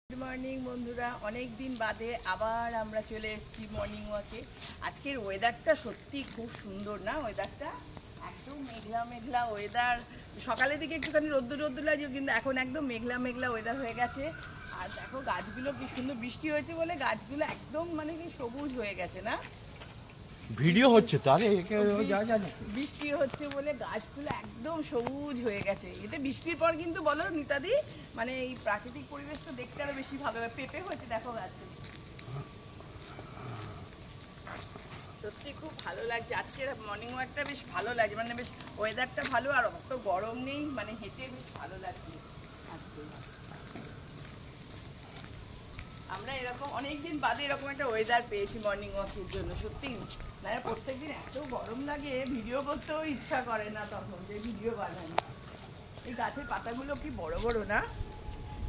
Good morning বন্ধুরা, অনেক দিন বাদে আবার আমরা চলে এসেছি মর্নিং ওয়াকে। আজকের ওয়েদারটা সত্যি খুব সুন্দর না? ওয়েদারটা একদম মেঘলা মেঘলা ওয়েদার। সকালের দিকে একটুখানি রোদ্দুর লাগে, কিন্তু এখন একদম মেঘলা মেঘলা ওয়েদার হয়ে গেছে। আর দেখো গাছগুলো কি সুন্দর, বৃষ্টি হয়েছে বলে গাছগুলো একদম মানে কি সবুজ হয়ে গেছে না? ভিডিও হচ্ছে তো, আরে বৃষ্টি হচ্ছে বলে গাছগুলো একদম সবুজ হয়ে গেছে। এটা বৃষ্টির পর কিন্তু বলো নিতাদি, মানে এই প্রাকৃতিক পরিবেশটা দেখতে আরো বেশি ভালো লাগে। পেঁপে হয়েছে দেখো গাছে, সত্যি খুব ভালো লাগছে। আজকের মর্নিং ওয়াকটা বেশ ভালো লাগছে, মানে বেশ ওয়েদারটা ভালো, আর অত গরম নেই, মানে হেঁটে বেশ ভালো লাগছে। আমরা এরকম অনেকদিন বাদে এরকম একটা ওয়েদার পেয়েছি মর্নিং ওয়াকের জন্য। সত্যি মানে প্রত্যেকদিন এত গরম লাগে, ভিডিও করতেও ইচ্ছা করে না তখন, যে ভিডিও বানাই। এই গাছের পাতাগুলো কি বড় বড় না,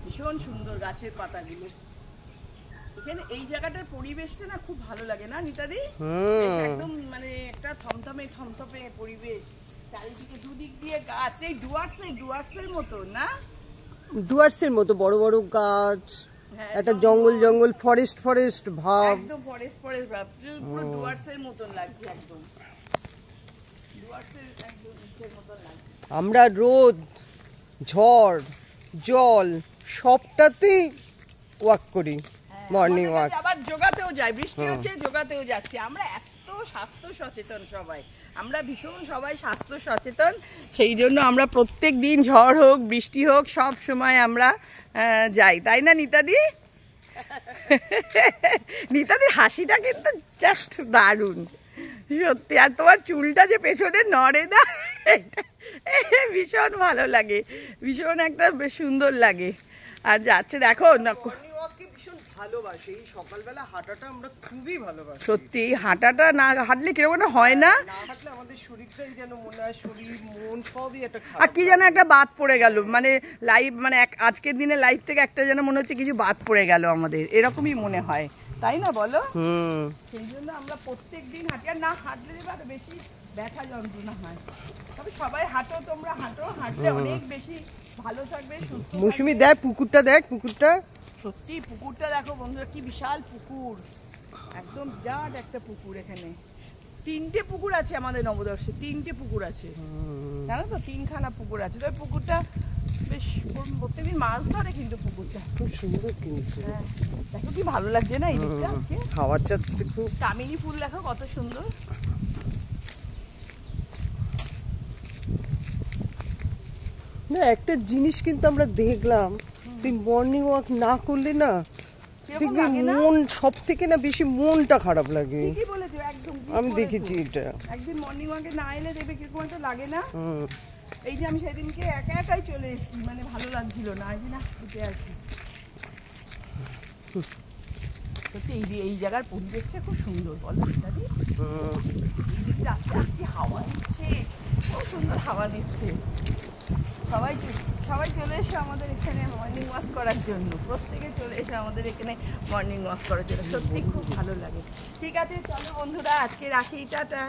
ভীষণ সুন্দর গাছের পাতাগুলো। এখানে এই জায়গাটার পরিবেশটা না খুব ভালো লাগে না নিতাদি? একদম মানে একটা থমথমে থমথমে পরিবেশ, চারিদিকে দুদিক দিয়ে গাছ, এই ডুয়ার্সের মতো না? ডুয়ার্সের মতো বড় বড় গাছ, একটা জঙ্গল জঙ্গল ফরেস্ট ভাব, একদম ফরেস্ট ভাব, পুরো ডুয়ার্সের মতন লাগছে, একদম ডুয়ার্সের একদম ইচ্ছের মতন লাগছে। আমরা রোদ, ঝড়, জল সবটাতেই ওয়াক করি, মর্নিং ওয়াক। আবার যোগাতেও যাই, বৃষ্টি হচ্ছে যোগাতেও যাচ্ছি। আমরা এত স্বাস্থ্য সচেতন সবাই, আমরা ভীষণ সবাই স্বাস্থ্য সচেতন। সেই জন্য আমরা প্রত্যেক দিন ঝড় হোক বৃষ্টি হোক সব সময় আমরা যাই, তাই না নিতাদি? নিতাদির হাসিটা কিন্তু জাস্ট দারুণ সত্যি। আর তোমার চুলটা যে পেছনে নড়ে না, ভীষণ ভালো লাগে, ভীষণ একটা বেশ সুন্দর লাগে। আর যাচ্ছে দেখো না, ভালোবাসি এই সকালবেলা হাঁটাটা, আমরা খুবই ভালোবাসি। সত্যি হাঁটাটা না হাঁটলে কিরকম হয় না? না হাঁটলে আমাদের শরীরটাই যেন মনে হয়, শরীর মন সবই একটা খারাপ। আর কি যেন একটা বাদ পড়ে গেল, মানে লাইফ, মানে আজকের দিনে লাইফ থেকে একটা যেন মনে হচ্ছে কিছু বাদ পড়ে গেল আমাদের, এরকমই মনে হয়, তাই না বলো? সেই জন্য আমরা প্রত্যেক দিন হাঁটি। আর না হাঁটলে আরো বেশি ব্যথা যন্ত্রণা হয়। তবে সবাই হাঁটো, তোমরা হাঁটো, হাঁটলে অনেক বেশি ভালো থাকবে, সুস্থ। মৌসুমি দেখ পুকুরটা, দেখ পুকুরটা, সত্যি পুকুরটা দেখো বন্ধুরা, কি বিশাল পুকুর, একদম বিরাট একটা পুকুর। এখানে 3টে পুকুর আছে আমাদের নবদর্শে, 3টে পুকুর আছে, জানো তো? 3খানা পুকুর আছে। তবে পুকুরটা বেশ প্রত্যেকদিন মাছ ধরে, কিন্তু পুকুরটা খুব সুন্দর কিন্তু। হ্যাঁ দেখো কি ভালো লাগছে না এই দিকটা? হাওয়ার চাচ্ছে খুব। কামিনী ফুল দেখো কত সুন্দর। না একটা জিনিস কিন্তু আমরা দেখলাম, তুই মর্নিং ওয়াক না করলে না দেখবি মন সব থেকে না বেশি মনটা খারাপ লাগে। ঠিকই বলেছো, একদম আমি দেখেছি এটা। একদিন মর্নিং ওয়াকে না এলে দেখবে কিরকম একটা লাগে না? এই যে আমি সেদিনকে একা একাই চলে এসেছি, মানে ভালো লাগছিল না, এই যে না উঠে আসি। সত্যি এই জায়গার পরিবেশটা খুব সুন্দর, বলো দাদি? এই দিকটা আস্তে আস্তে হাওয়া দিচ্ছে, খুব সুন্দর হাওয়া দিচ্ছে। সবাই চলে এসো আমাদের এখানে মর্নিং ওয়াক করার জন্য, প্রত্যেকে চলে এসো আমাদের এখানে মর্নিং ওয়াক করার জন্য, সত্যি খুব ভালো লাগে। ঠিক আছে চলো বন্ধুরা, আজকে রাখি, টাটা।